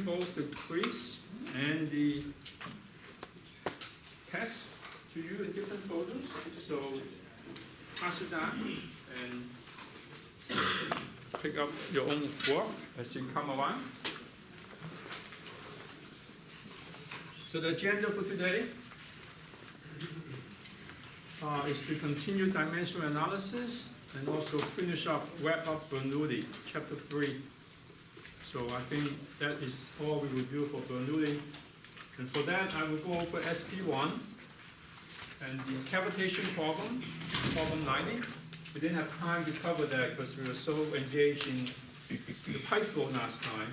both the quiz and the test to you in different folders. So pass it down and pick up your own work as you come around. So the agenda for today is to continue dimensional analysis and also finish up, wrap up Bernoulli, chapter 3. So I think that is all we will do for Bernoulli. And for that, I will go over SP1 and the cavitation problem, problem 90. We didn't have time to cover that because we were so engaged in the pipe flow last time.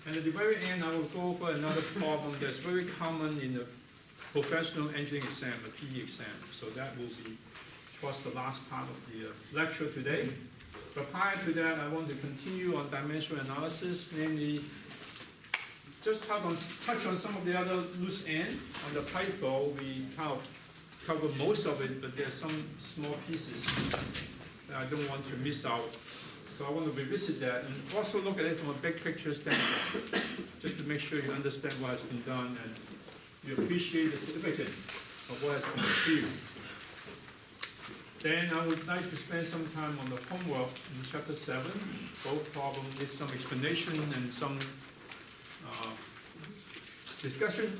And at the very end, I will go over another problem that's very common in the professional engineering exam, the PE exam. So that will be towards the last part of the lecture today. But prior to that, I want to continue on dimensional analysis, namely just touch on some of the other loose ends. On the pipe flow, we kind of cover most of it, but there's some small pieces that I don't want to miss out. So I want to revisit that and also look at it from a big picture standpoint, just to make sure you understand what has been done and you appreciate the significance of what has been achieved. Then I would like to spend some time on the homework in chapter 7. Both problems with some explanation and some discussion.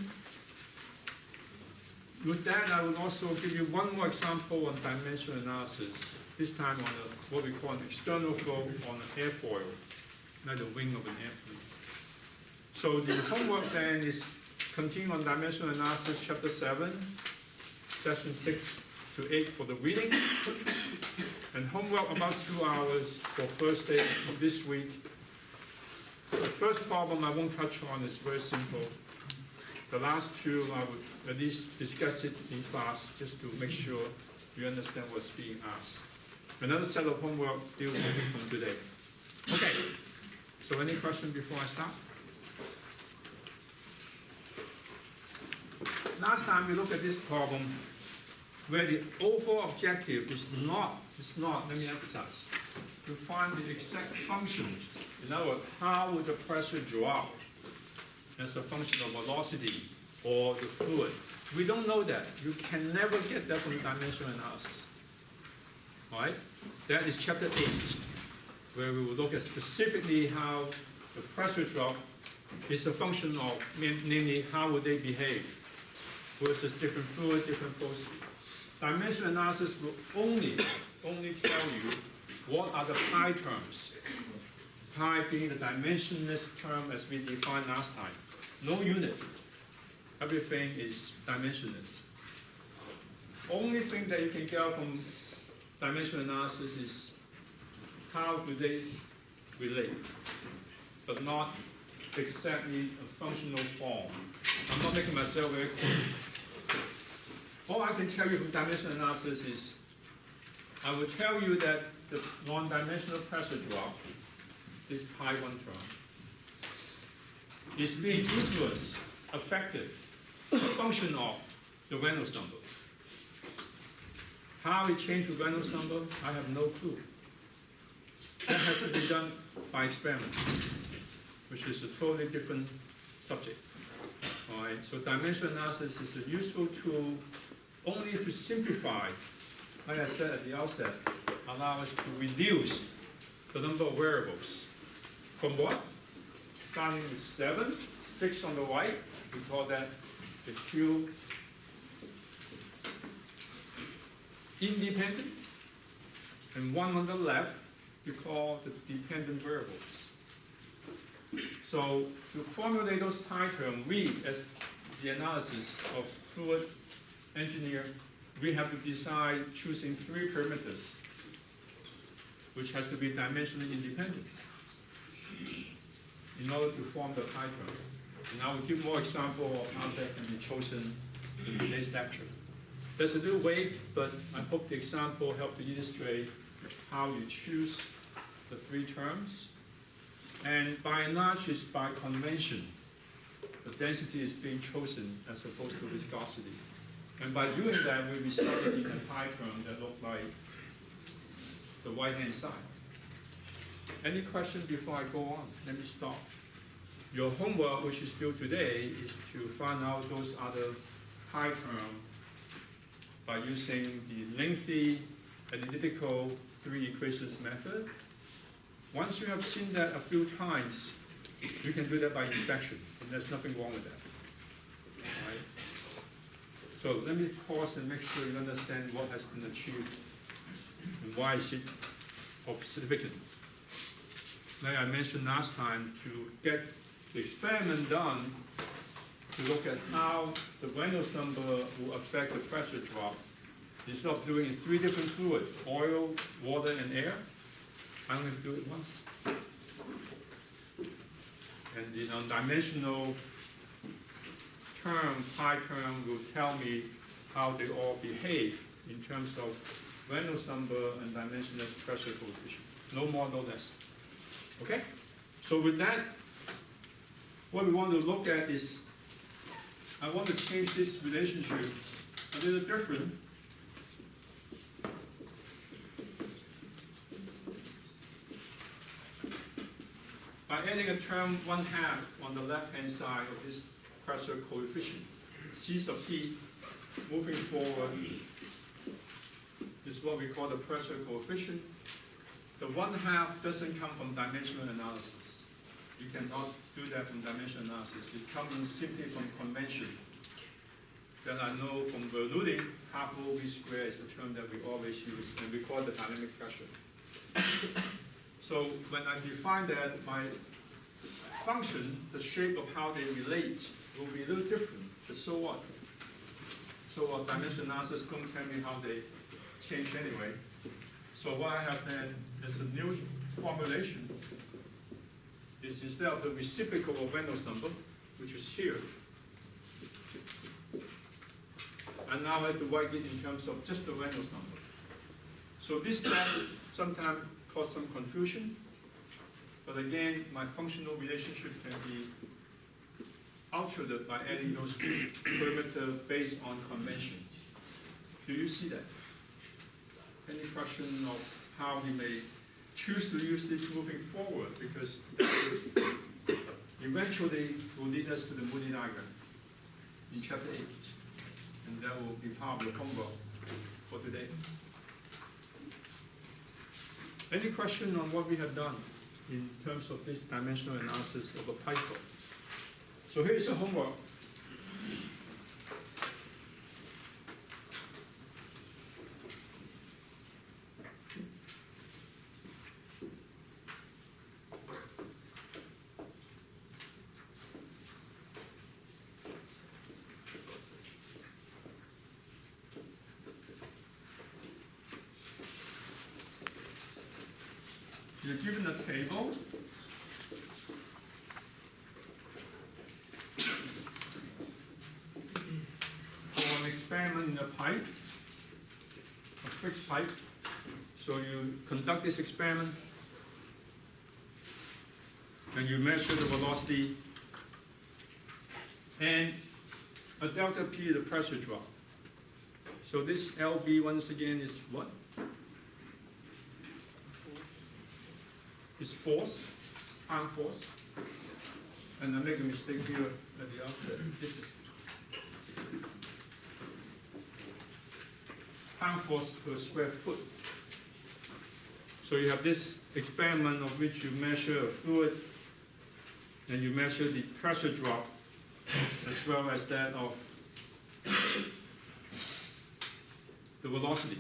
With that, I will also give you one more example on dimensional analysis, this time on what we call an external flow on an airfoil, not the wing of an airplane. So the homework then is continue on dimensional analysis, chapter 7, session 6 to 8 for the reading, and homework about 2 hours for Thursday of this week. The first problem I won't touch on is very simple. The last two, I would at least discuss it in class just to make sure you understand what's being asked. Another set of homework deals with it from today. Okay, so any question before I start? Last time we looked at this problem where the overall objective is not, let me emphasize, to find the exact function. In other words, how would the pressure drop as a function of velocity or the fluid? We don't know that. You can never get that from dimensional analysis. All right? That is chapter 8, where we will look at specifically how the pressure drop is a function of, namely, how would they behave versus different fluid, different flow speed. Dimensional analysis will only tell you what are the pi terms. Pi being the dimensionless term as we defined last time. No unit. Everything is dimensionless. Only thing that you can get from dimensional analysis is how do they relate, but not exactly a functional form. I'm not making myself very clear. All I can tell you from dimensional analysis is I will tell you that the one-dimensional pressure drop, this pi 1 term, is being influenced, affected, a function of the Reynolds number. How it changed the Reynolds number, I have no clue. That has to be done by experiment, which is a totally different subject. All right, so dimensional analysis is a useful tool only to simplify, like I said at the outset, allow us to reduce the number of variables. From what? Starting with 7, 6 on the right, we call that the Q independent, and 1 on the left, we call the dependent variables. So to formulate those pi terms, we, as the analysis of fluid engineer, we have to decide choosing 3 parameters, which has to be dimensionally independent in order to form the pi term. And I will give more example of how that can be chosen in today's lecture. There's a little wait, but I hope the example helped to illustrate how you choose the 3 terms. And by and large, it's by convention. The density is being chosen as opposed to viscosity. And by doing that, we started in a pi term that looked like the right-hand side. Any questions before I go on? Let me stop. Your homework, which is due today, is to find out those other pi terms by using the lengthy analytical three equations method. Once you have seen that a few times, you can do that by inspection, and there's nothing wrong with that. Right? So let me pause and make sure you understand what has been achieved and why is it of significance. Like I mentioned last time, to get the experiment done, to look at how the Reynolds number will affect the pressure drop, instead of doing it in three different fluids, oil, water, and air, I'm going to do it once. And the non-dimensional term, pi term, will tell me how they all behave in terms of Reynolds number and dimensionless pressure coefficient. No more, no less. Okay? So with that, what we want to look at is, I want to change this relationship a little different. By adding a term 1/2 on the left-hand side of this pressure coefficient, C sub P, moving forward, is what we call the pressure coefficient. The 1/2 doesn't come from dimensional analysis. You cannot do that from dimensional analysis. It comes simply from convention. That I know from Bernoulli, half rho v squared is a term that we always use, and we call it the dynamic pressure. So when I define that, my function, the shape of how they relate, will be a little different. But so what? So what? Dimensional analysis don't tell me how they change anyway. So what I have then is a new formulation. Is instead of the reciprocal of Reynolds number, which is here, and now I have to write it in terms of just the Reynolds number. So this step sometimes cause some confusion, but again, my functional relationship can be altered by adding those parameters based on convention. Do you see that? Any question of how we may choose to use this moving forward, because this eventually will lead us to the Moody diagram in chapter 8, and that will be part of the homework for today. Any question on what we have done in terms of this dimensional analysis of a pipe flow? So here's the homework. You're given a table. For an experiment in a pipe, a fixed pipe. So you conduct this experiment, and you measure the velocity, and a delta P, the pressure drop. So this LB, once again, is what? Is force, arm force. And I make a mistake here at the outset. This is pound force per square foot. So you have this experiment of which you measure a fluid, and you measure the pressure drop, as well as that of the velocity.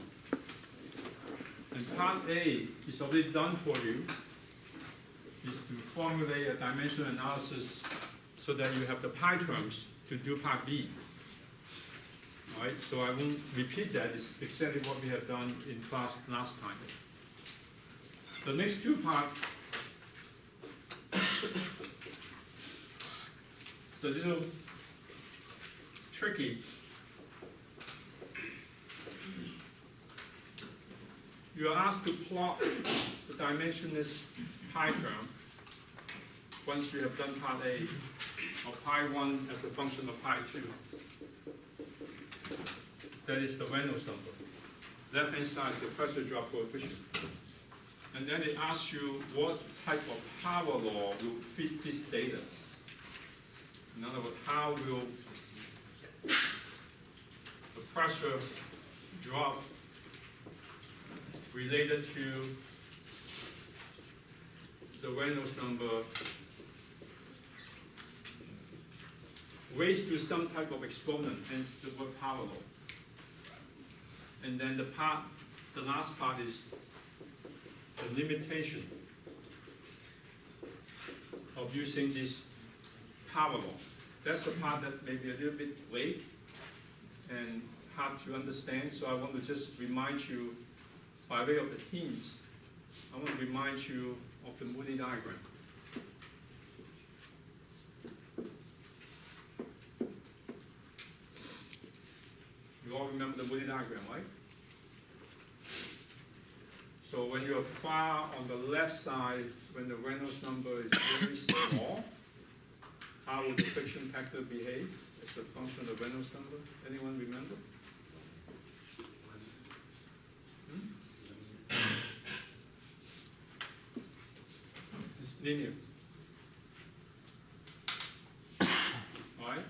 And part A is already done for you, is to formulate a dimensional analysis so that you have the pi terms to do part B. All right, so I won't repeat that. It's exactly what we have done in class last time. The next two parts, it's a little tricky. You are asked to plot the dimensionless pi term once you have done part A, of pi 1 as a function of pi 2. That is the Reynolds number. Left-hand side is the pressure drop coefficient. And then it asks you what type of power law will fit this data. In other words, how will the pressure drop related to the Reynolds number raised to some type of exponent, hence the word power law. And then the last part is the limitation of using this power law. That's the part that may be a little bit vague and hard to understand, so I want to just remind you, by way of the hint, I want to remind you of the Moody diagram. You all remember the Moody diagram, right? So when you're far on the left side, when the Reynolds number is very small, how will the friction factor behave as a function of the Reynolds number? Anyone remember? It's linear. All right?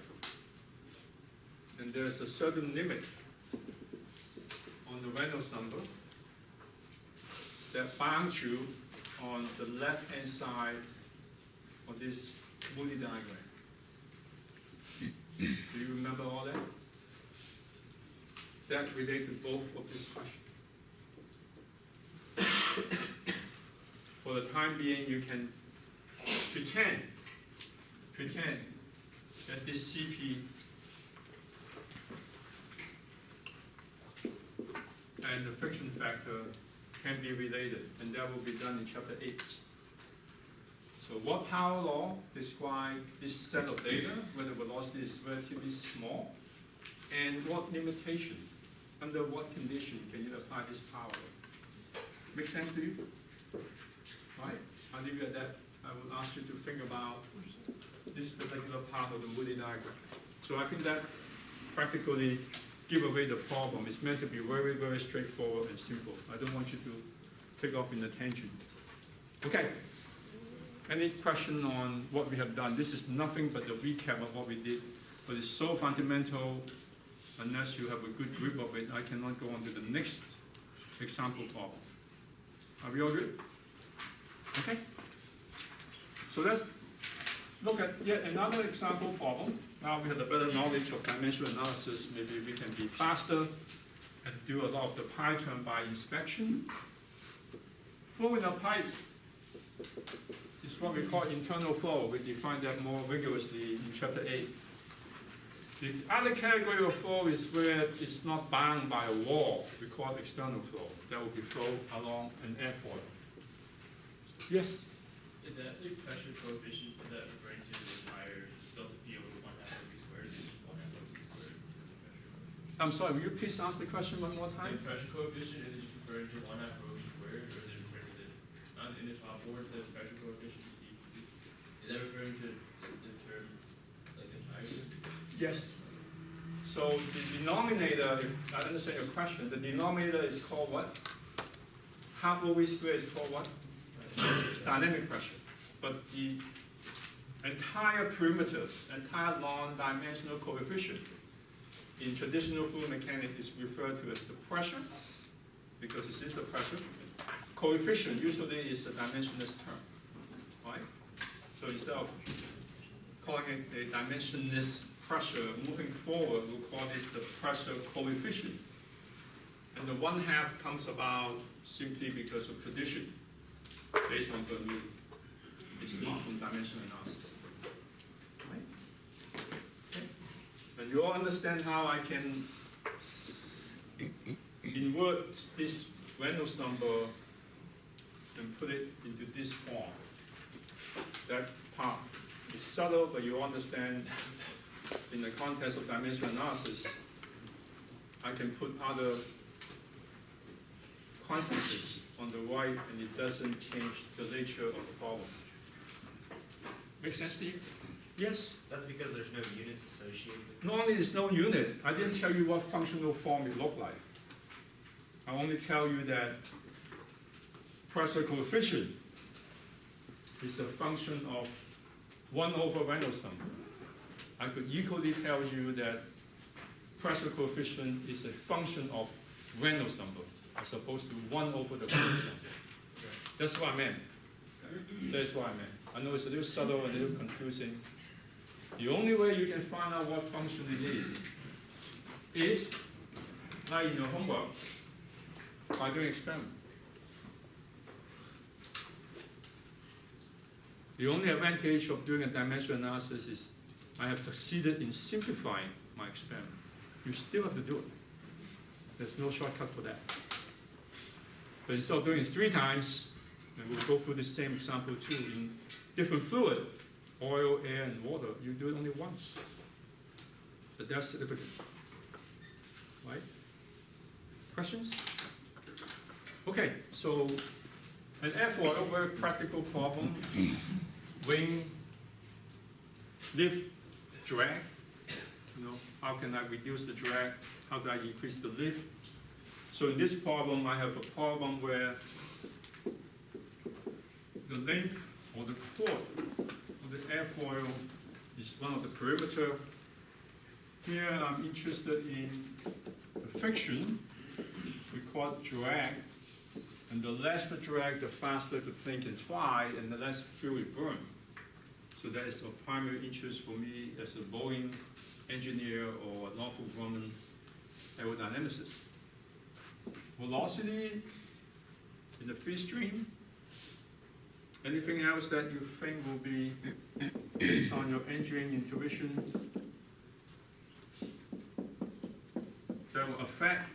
And there's a certain limit on the Reynolds number that bounds you on the left-hand side of this Moody diagram. Do you remember all that? That relates to both of these questions. For the time being, you can pretend that this CP and the friction factor can be related, and that will be done in chapter 8. So what power law describes this set of data, where the velocity is relatively small, and what limitation, under what condition can you apply this power law? Make sense to you? Right? I'll leave you at that. I will ask you to think about this particular part of the Moody diagram. So I think that practically give away the problem. It's meant to be very, very straightforward and simple. I don't want you to take off in a tangent. Okay. Any question on what we have done? This is nothing but a recap of what we did, but it's so fundamental, unless you have a good grip of it, I cannot go on to the next example problem. Are we all good? Okay. So let's look at yet another example problem. Now we have a better knowledge of dimensional analysis. Maybe we can be faster and do a lot of the pi term by inspection. Flow in a pipe is what we call internal flow. We define that more rigorously in chapter 8. The other category of flow is where it's not bound by a wall. We call it external flow. That will be flow along an airfoil. Yes? Is that the pressure coefficient, is that referring to the entire delta P over 1/2 rho v squared, 1/2 rho v squared? I'm sorry, will you please ask the question one more The time? pressure coefficient, is it just referring to 1/2 rho v squared, or is it referring to not in the top board, it says pressure coefficient? Is that referring to the term, like the entire? Yes. So the denominator, if I understand your question, the denominator is called what? Half rho v squared is called what? Dynamic pressure. But the entire perimeter, entire non-dimensional coefficient in traditional fluid mechanics is referred to as the pressure, because this is the pressure. Coefficient usually is a dimensionless term, right? So instead of calling it a dimensionless pressure, moving forward, we'll call this the pressure coefficient. And the 1/2 comes about simply because of tradition, based on Bernoulli. It's not from dimensional analysis. Right? Okay. And you all understand how I can invert this Reynolds number and put it into this form. That part is subtle, but you understand in the context of dimensional analysis, I can put other constances on the right, and it doesn't change the nature of the problem. Make sense to you? Yes? That's because there's no units associated with it. Not only is no unit, I didn't tell you what functional form it looked like. I only tell you that pressure coefficient is a function of 1 over Reynolds number. I could equally tell you that pressure coefficient is a function of Reynolds number as opposed to 1 over the Reynolds number. That's what I meant. That's what I meant. I know it's a little subtle and a little confusing. The only way you can find out what function it is like in your homework, by doing experiment. The only advantage of doing a dimensional analysis is I have succeeded in simplifying my experiment. You still have to do it. There's no shortcut for that. But instead of doing it 3 times, and we'll go through the same example too, in different fluid, oil, air, and water, you do it only once. But that's significant, right? Questions? Okay, so an airfoil, very practical problem. Wing, lift, drag. You know, how can I reduce the drag? How do I increase the lift? So in this problem, I have a problem where the length or the chord of the airfoil is one of the perimeter. Here I'm interested in the friction. We call it drag. And the less the drag, the faster the plane can fly, and the less fuel it burns. So that is of primary interest for me as a Boeing engineer or Northrop Grumman aerodynamicist. Velocity in the free stream. Anything else that you think will be based on your engineering intuition that will affect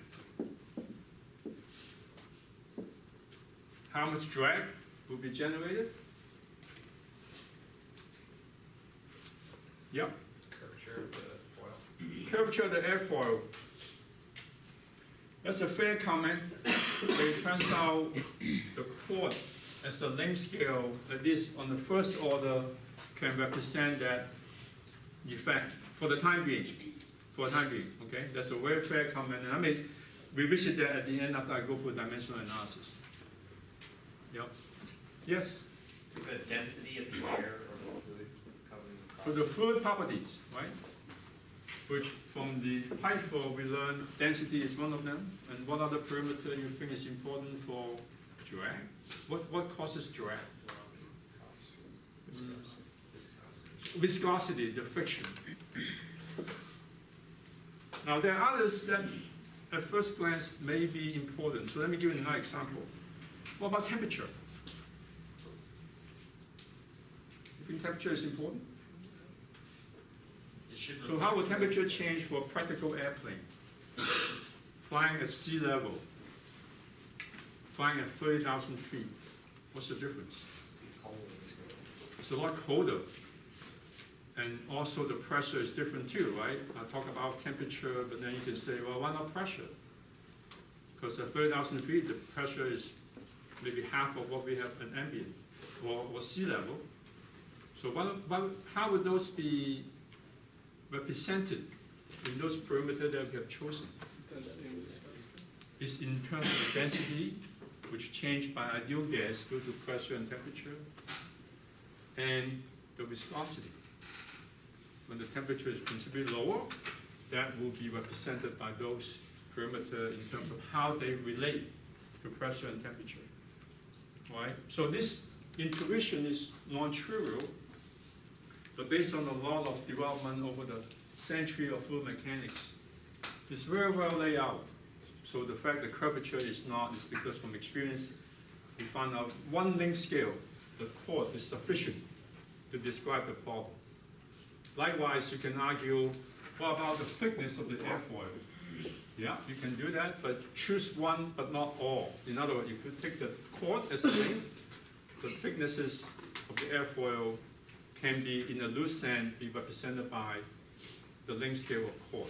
how much drag will be generated? Yep. Curvature of the foil. Curvature of the airfoil. That's a fair comment. But it turns out the chord as a length scale, at least on the first order, can represent that effect for the time being. For the time being, okay? That's a very fair comment. And I may revisit that at the end after I go for dimensional analysis. Yep. Yes? The density of the air or the fluid covering the So the fluid properties, right? Which from the pipe flow we learned density is one of them. And what other perimeter you think is important for drag? What causes drag? Viscosity, the friction. Now there are others that at first glance may be important. So let me give you another example. What about temperature? You think temperature is important? It should So how will temperature change for a practical airplane? Flying at sea level, flying at 30,000 feet. What's the difference? It's a lot colder. And also the pressure is different too, right? I talk about temperature, but then you can say, well, why not pressure? Because at 30,000 feet, the pressure is maybe half of what we have at ambient or sea level. So how would those be represented in those perimeters that we have chosen? It's in terms of density, which changed by ideal gas due to pressure and temperature, and the viscosity. When the temperature is considerably lower, that will be represented by those perimeter in terms of how they relate to pressure and temperature. Right? So this intuition is non-trivial, but based on a lot of development over the century of fluid mechanics, it's very well laid out. So the fact that curvature is not is because from experience, we found out one length scale, the chord, is sufficient to describe the problem. Likewise, you can argue, what about the thickness of the airfoil? Yeah, you can do that, but choose one, but not all. In other words, if you take the chord as length, the thicknesses of the airfoil can be, in a loose sense, be represented by the length scale of chord.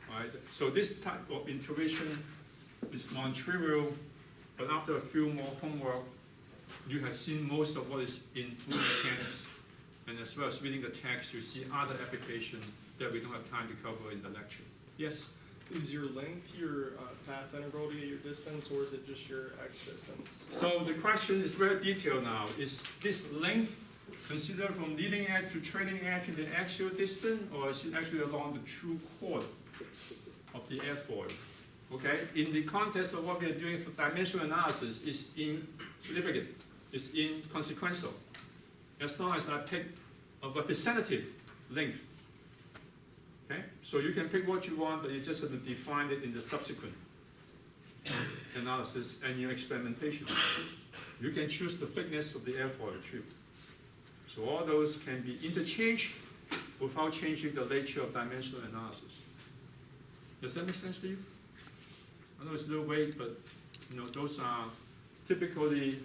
Right? So this type of intuition is non-trivial, but after a few more homework, you have seen most of what is in fluid mechanics, and as well as reading the text, you see other applications that we don't have time to cover in the lecture. Yes? Is your length your path integral to your distance, or is it just your x distance? So the question is very detailed now. Is this length considered from leading edge to trailing edge in the axial distance, or is it actually along the true chord of the airfoil? Okay, in the context of what we are doing for dimensional analysis, is insignificant, it's inconsequential. As long as I pick a representative length. Okay, so you can pick what you want, but you just have to define it in the subsequent analysis and your experimentation. You can choose the thickness of the airfoil too. So all those can be interchanged without changing the nature of dimensional analysis. Does that make sense to you? I know it's a little vague, but those are typically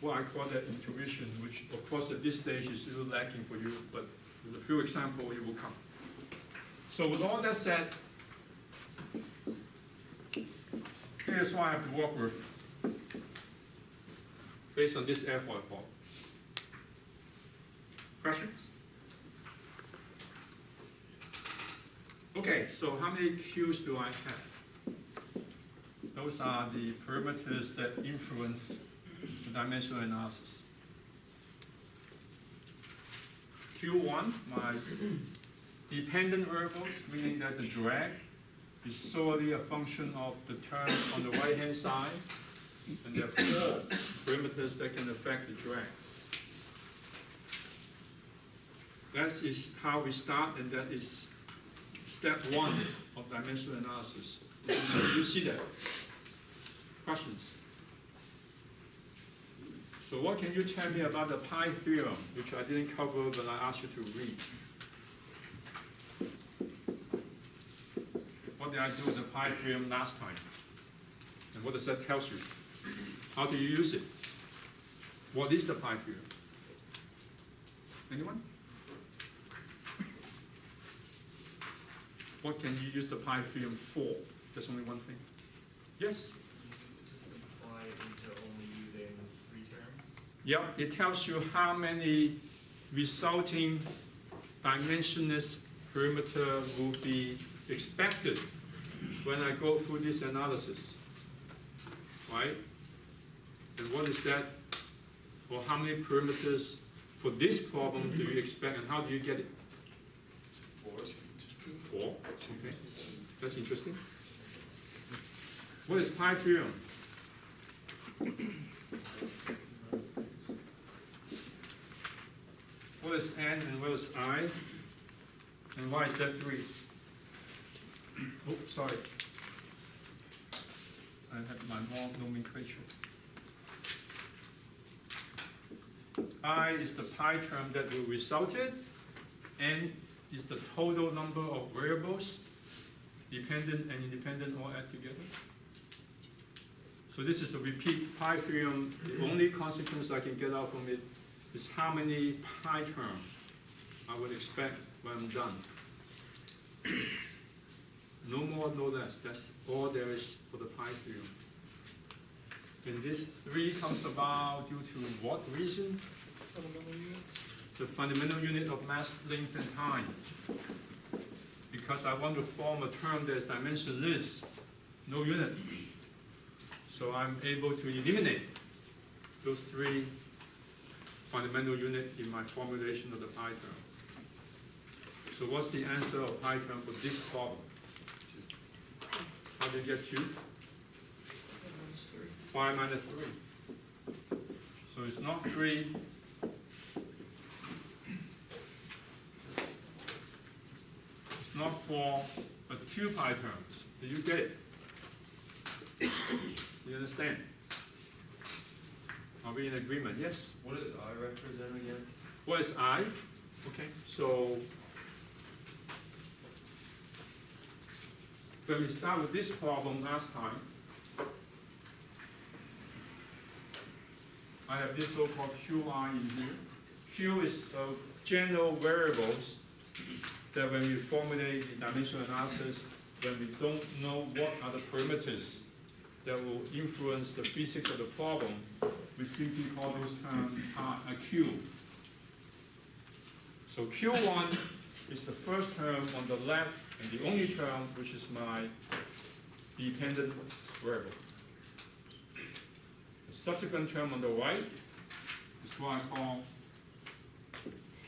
what I call that intuition, which of course at this stage is a little lacking for you, but with a few examples it will come. So with all that said, here's what I have to work with based on this airfoil problem. Questions? Okay, so how many Q's do I have? Those are the parameters that influence the dimensional analysis. Q1, my dependent variables, meaning that the drag is solely a function of the terms on the right-hand side, and there are 4 parameters that can affect the drag. That is how we start, and that is step 1 of dimensional analysis. You see that? Questions? So what can you tell me about the pi theorem, which I didn't cover when I asked you to read? What did I do with the pi theorem last time? And what does that tell you? How do you use it? What is the pi theorem? Anyone? What can you use the pi theorem for? There's only one thing. Yes? To simplify into only using 3 terms? Yeah, it tells you how many resulting dimensionless perimeter will be expected when I go through this analysis, right? And what is that? Or how many perimeters for this problem do you expect, and how do you get it? 4. Okay, that's interesting. What is pi theorem? What is n and what is I? And why is that 3? Oh, sorry. I have my wrong nomenclature. I is the pi term that will result in, n is the total number of variables, dependent and independent all add together. So this is a repeat pi theorem. The only consequence I can get out from it is how many pi terms I would expect when I'm done. No more, no less. That's all there is for the pi theorem. And this 3 comes about due to what reason? Fundamental units. The fundamental unit of mass, length, and time. Because I want to form a term that is dimensionless, no unit. So I'm able to eliminate those 3 fundamental units in my formulation of the pi term. So what's the answer of pi term for this problem? How do you get 2? Minus 3. 5 minus 3. So it's not 3. It's not 4, but 2 pi terms. Do you get it? Do you understand? Are we in agreement? Yes? What does I represent again? What is I? Okay, so when we start with this problem last time, I have this so-called Qi in here. Q is general variables that when we formulate the dimensional analysis, when we don't know what are the parameters that will influence the physics of the problem, we simply call those terms a Q. So Q1 is the first term on the left and the only term which is my dependent variable. The subsequent term on the right is what I call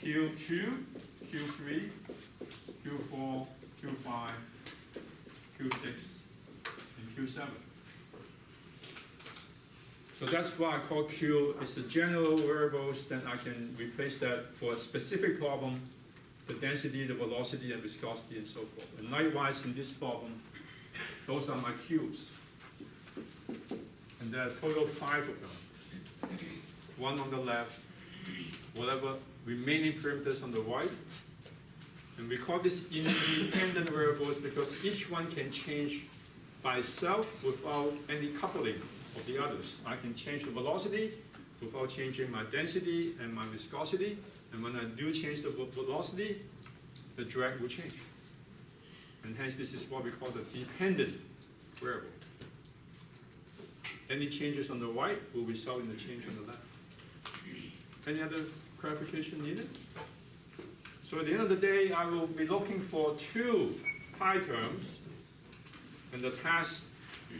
Q2, Q3, Q4, Q5, Q6, and Q7. So that's why I call Q, it's the general variables, then I can replace that for a specific problem, the density, the velocity, and viscosity, and so forth. And likewise, in this problem, those are my Qs. And there are a total of 5 of them. One on the left, whatever remaining parameters on the right. And we call this independent variables because each one can change by itself without any coupling of the others. I can change the velocity without changing my density and my viscosity. And when I do change the velocity, the drag will change. And hence, this is what we call the dependent variable. Any changes on the right will result in the change on the left. Any other clarification needed? So at the end of the day, I will be looking for 2 pi terms, and the task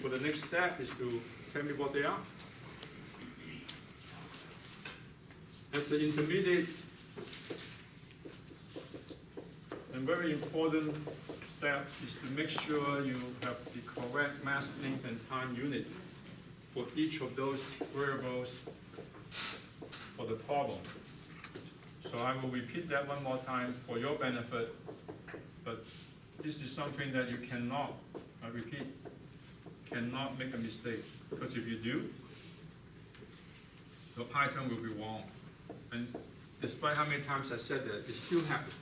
for the next step is to tell me what they are. As an intermediate and very important step is to make sure you have the correct mass, length, and time unit for each of those variables for the problem. So I will repeat that one more time for your benefit, but this is something that you cannot, I repeat, cannot make a mistake, because if you do, the pi term will be wrong. And despite how many times I said that, it still happens.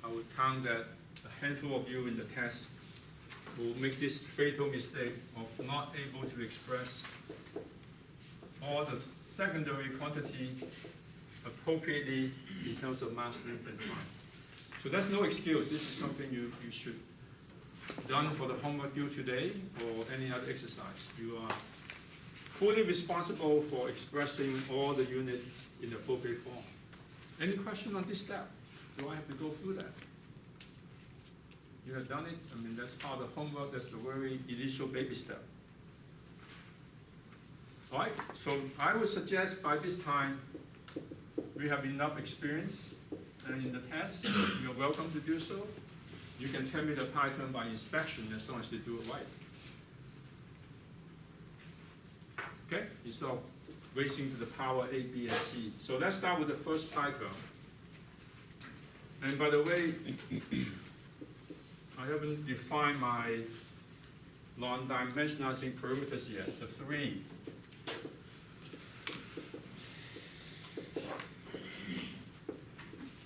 I would count that a handful of you in the test will make this fatal mistake of not able to express all the secondary quantity appropriately in terms of mass, length, and time. So that's no excuse. This is something you should done for the homework due today or any other exercise. You are fully responsible for expressing all the units in the appropriate form. Any question on this step? Do I have to go through that? You have done it. I mean, that's part of the homework. That's the very initial baby step. All right, so I would suggest by this time, we have enough experience and in the test, you're welcome to do so. You can tell me the pi term by inspection as long as you do it right. Okay, instead of raising to the power A, B, and C. So let's start with the first pi term. And by the way, I haven't defined my non-dimensionalizing parameters yet, the 3.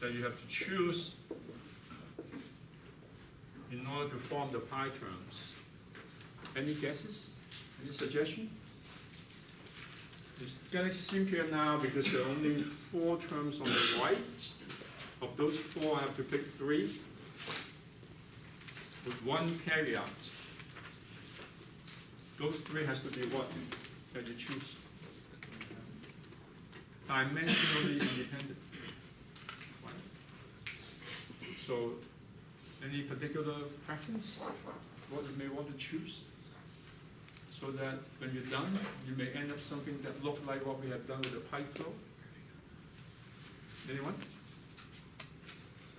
That you have to choose in order to form the pi terms. Any guesses? Any suggestion? It's getting simpler now because there are only 4 terms on the right. Of those 4, I have to pick 3 with one caveat. Those 3 has to be what that you choose? Dimensionally independent. So, any particular preference, what you may want to choose, so that when you're done, you may end up something that looks like what we have done with the pipe flow? Anyone?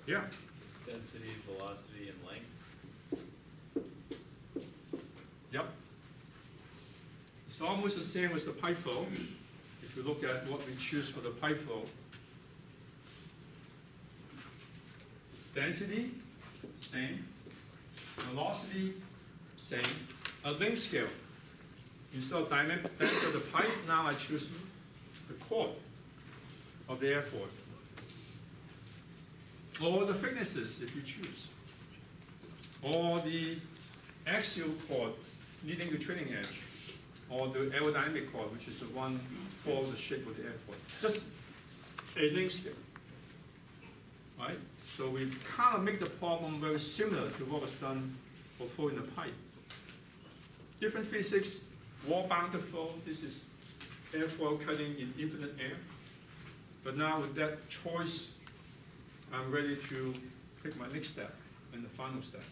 Yeah. Density, velocity, and length. Yep. It's almost the same as the pipe flow. If you look at what we choose for the pipe flow, density, same. Velocity, same. A length scale. Instead of diameter of the pipe, now I choose the chord of the airfoil. Or the thicknesses, if you choose. Or the axial chord leading to trailing edge. Or the aerodynamic chord, which is the one for the shape of the airfoil. Just a length scale. Right? So we kind of make the problem very similar to what was done for flow in the pipe. Different physics, wall bounded flow. This is airfoil cutting in infinite air. But now with that choice, I'm ready to pick my next step and the final step.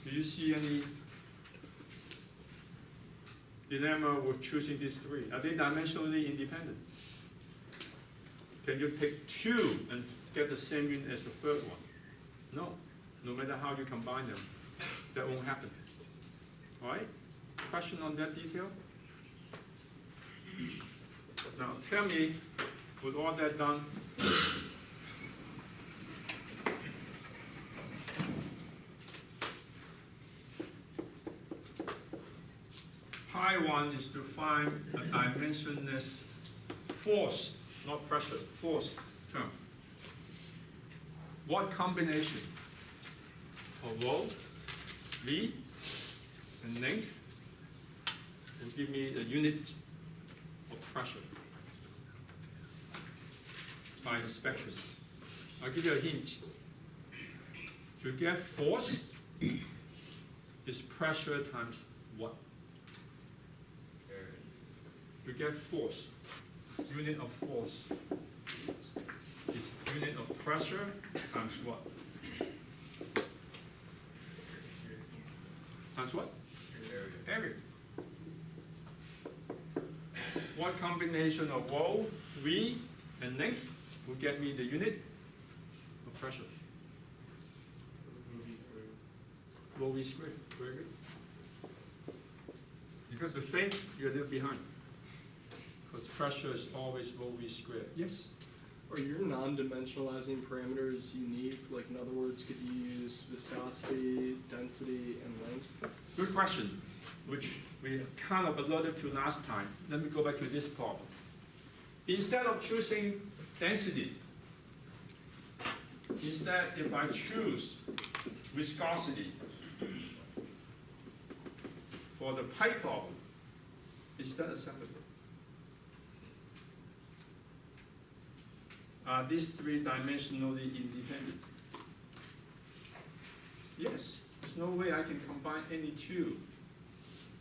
Do you see any dilemma with choosing these 3? Are they dimensionally independent? Can you pick two and get the same unit as the third one? No. No matter how you combine them, that won't happen. All right? Question on that detail? Now tell me, with all that done, pi 1 is to find a dimensionless force, not pressure, force term. What combination of rho, v, and length will give me a unit of pressure by inspection? I'll give you a hint. To get force is pressure times what? To get force, unit of force is unit of pressure times what? Times what? Area. What combination of rho, v, and length will get me the unit of pressure? Rho v squared. Very good. You got to think you're a little behind. Because pressure is always rho v squared. Yes? Are your non-dimensionalizing parameters unique? Like, in other words, could you use viscosity, density, and length? Good question, which we kind of alluded to last time. Let me go back to this problem. Instead of choosing density, instead if I choose viscosity for the pipe problem, is that acceptable? Are these three dimensionally independent? Yes. There's no way I can combine any two,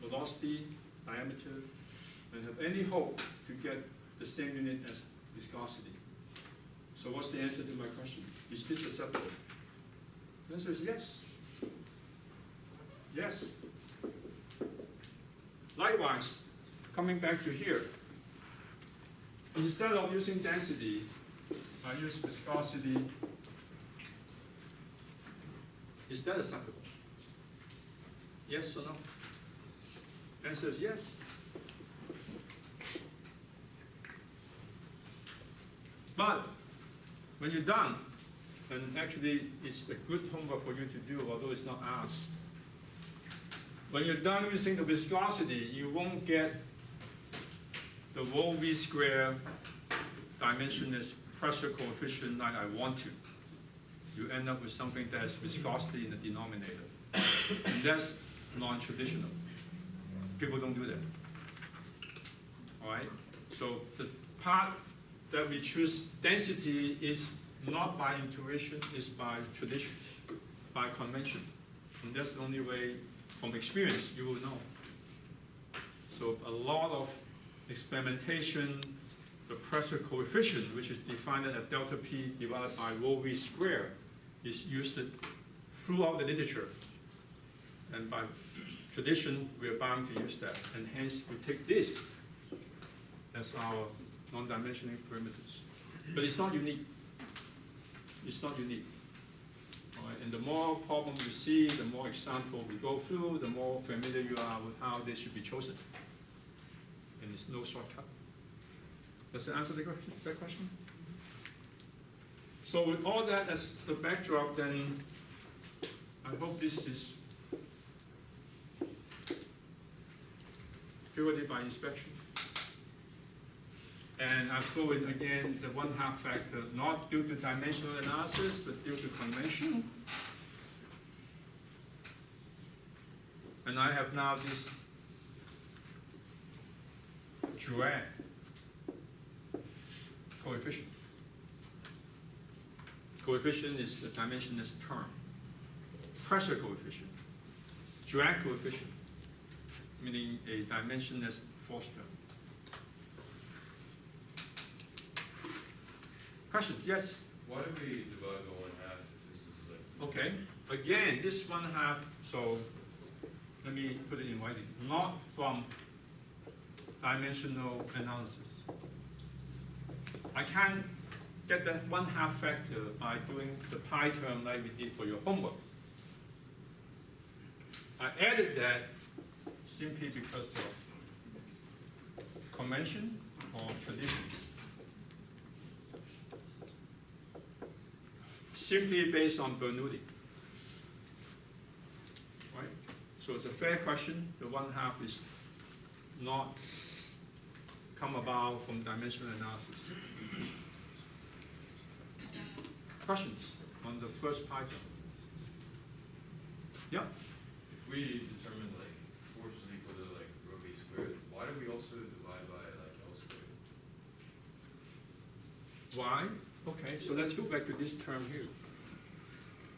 velocity, diameter, and have any hope to get the same unit as viscosity. So what's the answer to my question? Is this acceptable? The answer is yes. Yes. Likewise, coming back to here, instead of using density, I use viscosity. Is that acceptable? Yes or no? Answer is yes. But when you're done, and actually it's a good homework for you to do, although it's not asked. When you're done using the viscosity, you won't get the rho v square dimensionless pressure coefficient like I want to. You end up with something that has viscosity in the denominator. And that's non-traditional. People don't do that. All right? So the part that we choose density is not by intuition, it's by tradition, by convention. And that's the only way, from experience, you will know. So a lot of experimentation, the pressure coefficient, which is defined as delta P divided by rho v squared, is used throughout the literature. And by tradition, we are bound to use that. And hence, we take this as our non-dimensional parameters. But it's not unique. It's not unique. All right? And the more problem you see, the more example we go through, the more familiar you are with how they should be chosen. And it's no shortcut. Does that answer that question? So with all that as the backdrop, then I hope this is purely by inspection. And I throw in again the 1/2 factor, not due to dimensional analysis, but due to convention. And I have now this drag coefficient. Coefficient is the dimensionless term. Pressure coefficient. Drag coefficient, meaning a dimensionless force term. Questions? Yes? Why do we divide by 1/2 if this is like? Okay. Again, this 1/2, so let me put it in writing. Not from dimensional analysis. I can't get that 1/2 factor by doing the pi term like we did for your homework. I added that simply because of convention or tradition. Simply based on Bernoulli. Right? So it's a fair question. The 1/2 is not come about from dimensional analysis. Questions on the first pi term? Yeah? If we determine like force is equal to like rho v squared, why do we also divide by like L squared? Why? Okay, so let's go back to this term here.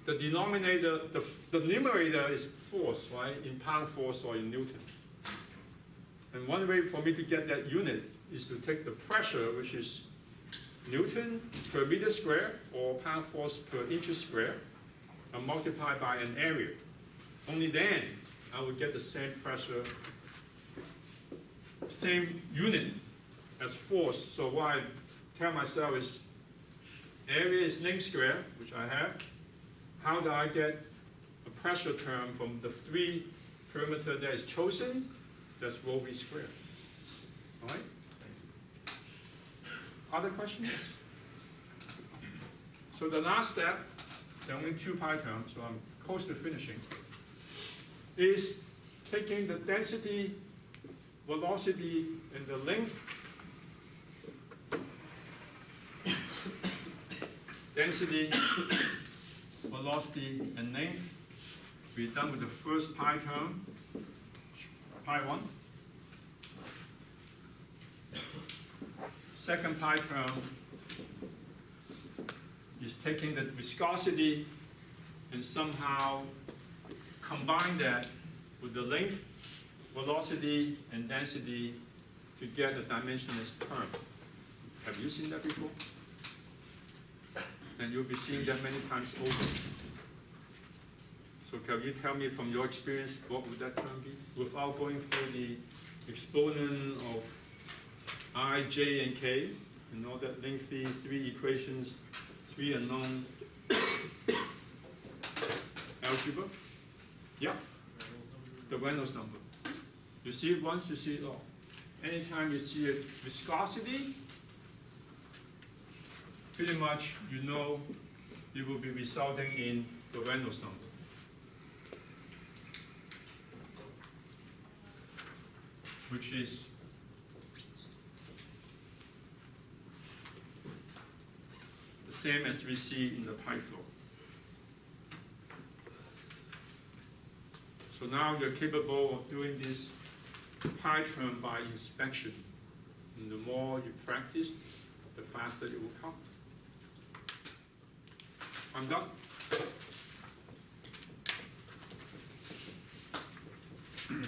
The denominator, the numerator is force, right? In pound force or in Newton. And one way for me to get that unit is to take the pressure, which is Newton per meter square or pound force per inch square, and multiply by an area. Only then I would get the same pressure, same unit as force. So what I tell myself is area is length square, which I have. How do I get a pressure term from the 3 perimeter that is chosen? That's rho v squared. All right? Other questions? So the last step, there are only 2 pi terms, so I'm close to finishing, is taking the density, velocity, and the length. Density, velocity, and length. We're done with the first pi term, pi 1. Second pi term is taking the viscosity and somehow combine that with the length, velocity, and density to get a dimensionless term. Have you seen that before? And you'll be seeing that many times over. So can you tell me from your experience, what would that term be? Without going through the exponent of I, j, and k, and all that lengthy 3 equations, 3 unknown algebra? Yeah, the Reynolds number. You see it once, you see it all. Anytime you see a viscosity, pretty much you know it will be resulting in the Reynolds number. Which is the same as we see in the pi flow. So now you're capable of doing this pi term by inspection. And the more you practice, the faster it will come. I'm done.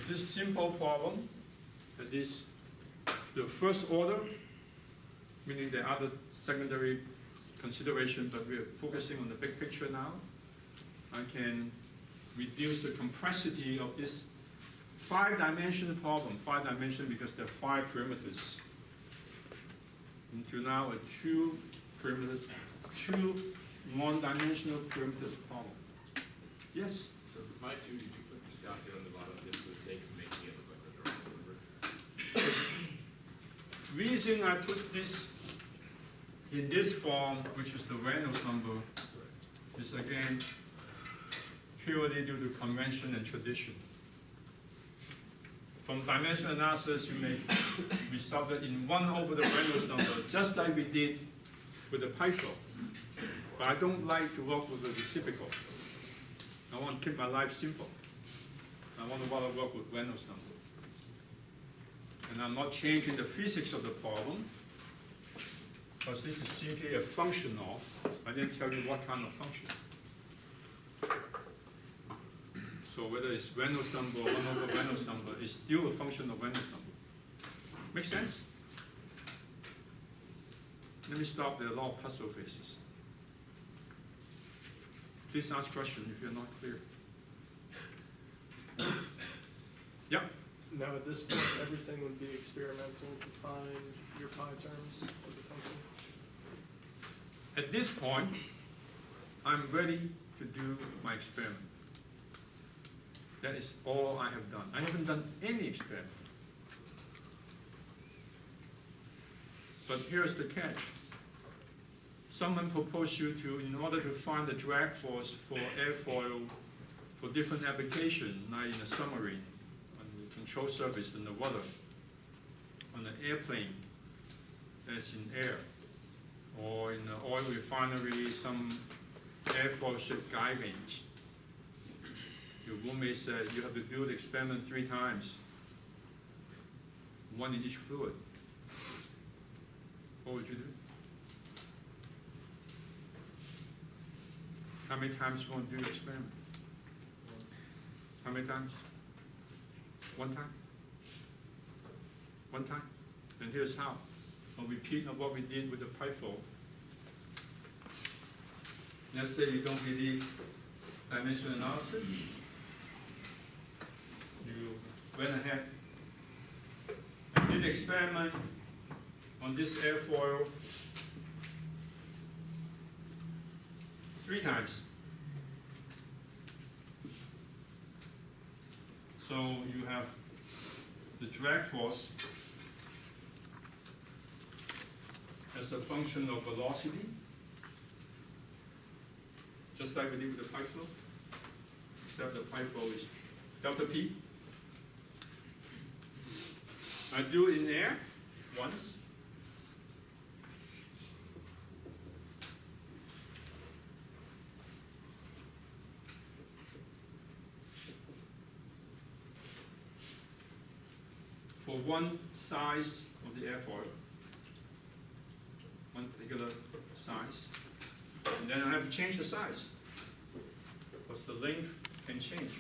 This simple problem, that is the first order, meaning the other secondary consideration, but we're focusing on the big picture now. I can reduce the complexity of this 5-dimensional problem, 5-dimensional because there are 5 perimeters, into now a 2 1-dimensional perimeters problem. Yes? So for pi 2, did you put viscosity on the bottom just for the sake of making it look like the Reynolds number? Reason I put this in this form, which is the Reynolds number, is again purely due to convention and tradition. From dimensional analysis, you may result in 1 over the Reynolds number, just like we did with the pi flow. But I don't like to work with the reciprocal. I want to keep my life simple. I want to work with Reynolds number. And I'm not changing the physics of the problem, because this is simply a function of, I didn't tell you what kind of function. So whether it's Reynolds number or 1 over Reynolds number, it's still a function of Reynolds number. Make sense? Let me stop. There are a lot of puzzle faces. Please ask questions if you're not clear. Yeah? Now, at this point, everything would be experimental to find your pi terms of the function. At this point, I'm ready to do my experiment. That is all I have done. I haven't done any experiment. But here's the catch. Someone proposed you to, in order to find the drag force for airfoil for different applications, like in a submarine, on the control surface in the water, on an airplane that's in air, or in the oil refinery, some airfoil ship guide range. Your roommate said you have to do the experiment 3 times, 1 in each fluid. What would you do? How many times you want to do the experiment? How many times? 1 time? 1 time? And here's how. A repeat of what we did with the pipe flow. Let's say you don't believe dimensional analysis. You went ahead and did the experiment on this airfoil 3 times. So you have the drag force as a function of velocity, just like we did with the pipe flow, except the pipe flow is delta P. I do it in air once. For one size of the airfoil, one particular size, and then I have to change the size, because the length can change.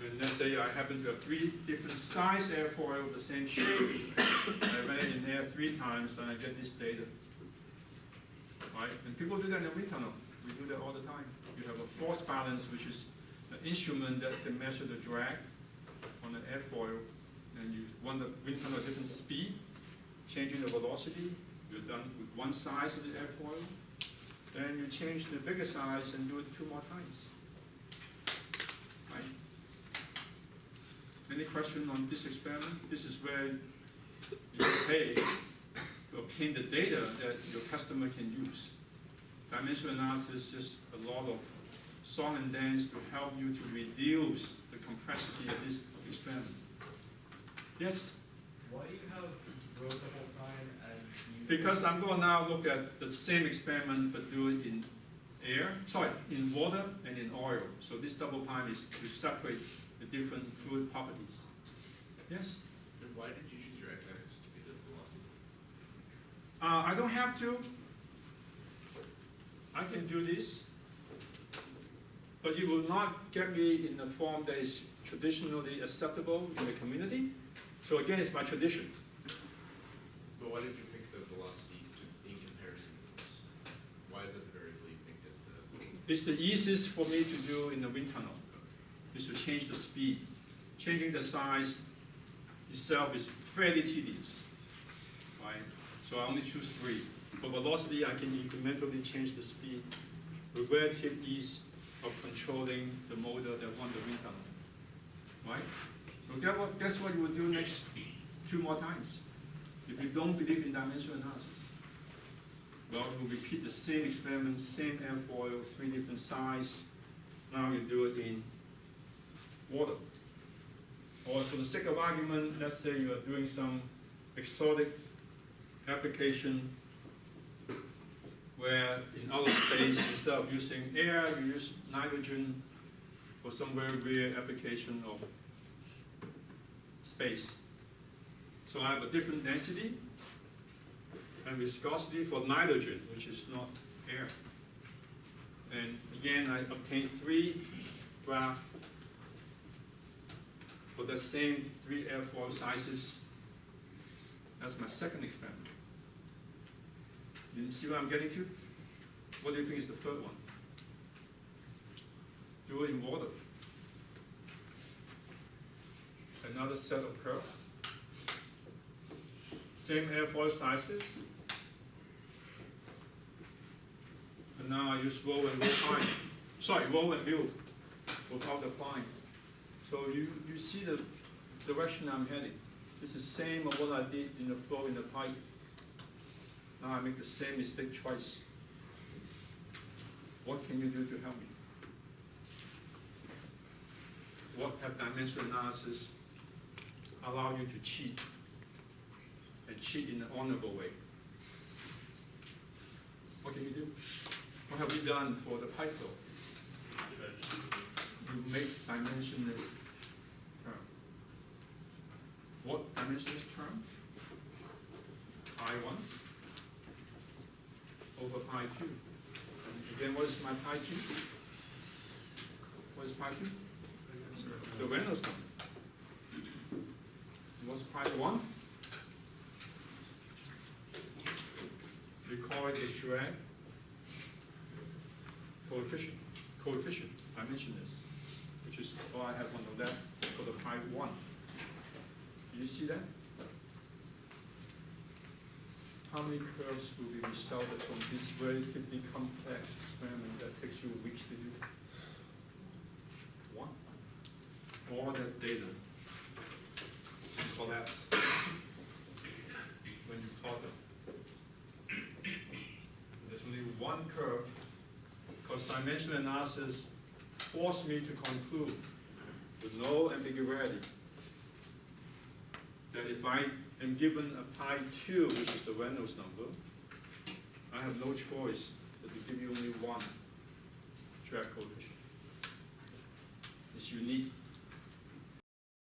And let's say I happen to have 3 different size airfoil of the same shape. I ran it in air 3 times, and I get this data. Right? And people do that in the wind tunnel. We do that all the time. You have a force balance, which is an instrument that can measure the drag on an airfoil, and you want the wind tunnel at different speed, changing the velocity. You're done with one size of the airfoil. Then you change the bigger size and do it 2 more times. Right? Any question on this experiment? This is where you pay to obtain the data that your customer can use. Dimensional analysis is just a lot of song and dance to help you to reduce the complexity of this experiment. Yes? Why do you have row double prime and you? Because I'm going to now look at the same experiment but do it in in water and in oil. So this double prime is to separate the different fluid properties. Yes? And why did you choose your x-axis to be the velocity? I don't have to. I can do this, but it will not get me in the form that is traditionally acceptable in the community. So again, it's my tradition. But why did you pick the velocity in comparison to force? Why is that the variable you picked as the... It's the easiest for me to do in the wind tunnel, is to change the speed. Changing the size itself is fairly tedious, right? So I only choose 3. For velocity, I can incrementally change the speed with relative ease of controlling the motor that run the wind tunnel, right? So guess what you will do next 2 more times? If you don't believe in dimensional analysis, well, you will repeat the same experiment, same airfoil, 3 different sizes. Now you do it in water. Or for the sake of argument, let's say you are doing some exotic application where in outer space, instead of using air, you use nitrogen for some very rare application of space. So I have a different density and viscosity for nitrogen, which is not air. And again, I obtain 3 graphs for the same 3 airfoil sizes. That's my second experiment. You see what I'm getting to? What do you think is the third one? Do it in water. another set of curve. Same airfoil sizes. And now I use roll and refine. Sorry, roll and build without applying. So you see the direction I'm heading. It's the same of what I did in the flow in the pipe. Now I make the same mistake twice. What can you do to help me? What have dimensional analysis allow you to cheat? And cheat in an honorable way? What can you do? What have we done for the pipe flow? You make dimensionless term. What dimensionless term? Pi 1 over pi 2. And again, what is my pi 2? What is pi 2? The Reynolds number. And what's pi 1? We call it the drag coefficient, dimensionless, which is what I have on the left for the pi 1. Do you see that? How many curves will be resulted from this relatively complex experiment that takes you weeks to do? One. All that data collapse when you plot them. There's only one curve, because dimensional analysis forced me to conclude with no ambiguity that if I am given a pi 2, which is the Reynolds number, I have no choice but to give you only one drag coefficient. It's unique